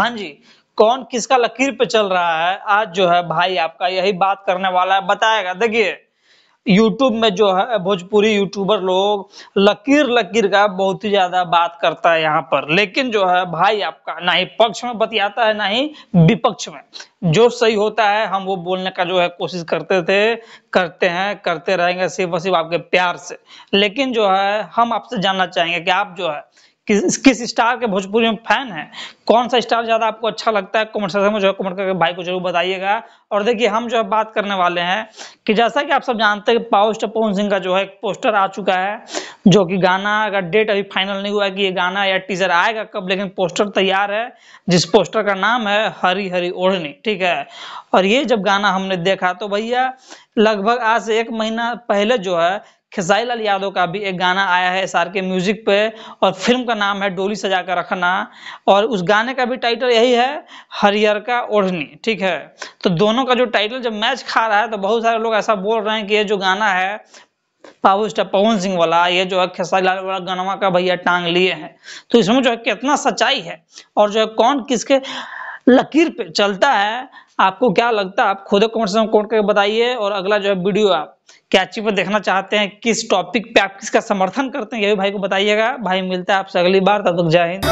हाँ जी, कौन किसका लकीर पे चल रहा है, आज जो है भाई आपका यही बात करने वाला है, बताएगा। देखिए, यूट्यूब में जो है भोजपुरी यूट्यूबर लोग लकीर-लकीर का बहुत ही ज़्यादा बात करता है यहाँ पर। लेकिन जो है भाई आपका ना ही पक्ष में बतियाता है, ना ही विपक्ष में। जो सही होता है हम वो बोलने का जो है कोशिश करते थे, करते हैं, करते रहेंगे सिर्फ़ और सिर्फ़ आपके प्यार से। लेकिन जो है हम आपसे जानना चाहेंगे कि आप जो है किस स्टार के भोजपुरी में फैन हैं? कौन-सा स्टार ज़्यादा आपको अच्छा लगता है? कमेंट सेक्शन में जो है कमेंट करके भाई को ज़रूर बताइएगा। और देखिए हम जो है बात करने वाले हैं कि जैसा कि आप सब जानते हैं कि पावर स्टार पवन सिंह का जो है एक पोस्टर आ चुका है, जो कि गाना का डेट अभी फाइनल नहीं हुआ है कि ये गाना या टीज़र आएगा कब, लेकिन पोस्टर तैयार है, जिस पोस्टर का नाम है हरी हरी ओढ़नी, ठीक है? और ये जब गाना हमने देखा तो भैया लगभग आज से 1 महीना पहले जो है खेसारी लाल यादव का भी एक गाना आया है एसआरके म्यूजिक पे, और फिल्म का नाम है डोली सजा कर रखना, और उस गाने का भी टाइटल यही है हरियर का ओढ़नी, ठीक है? तो दोनों का जो टाइटल जब मैच खा रहा है तो बहुत सारे लोग ऐसा बोल रहे हैं कि ये जो गाना है पावर स्टार पवन सिंह वाला, ये जो है खेसारी लाल वाला गानवा का भैया टांग लिए हैं। तो इसमें जो है कितना सच्चाई है और जो है कौन किसके लकीर पे चलता है, आपको क्या लगता है? आप खुद कमेंट सेक्शन में कमेंट करके बताइए। और अगला जो है वीडियो आप क्या चीज़ पर देखना चाहते हैं, किस टॉपिक पे आप किसका समर्थन करते हैं, ये भी भाई को बताइएगा। भाई मिलता है आपसे अगली बार, तब तक जय हिंद।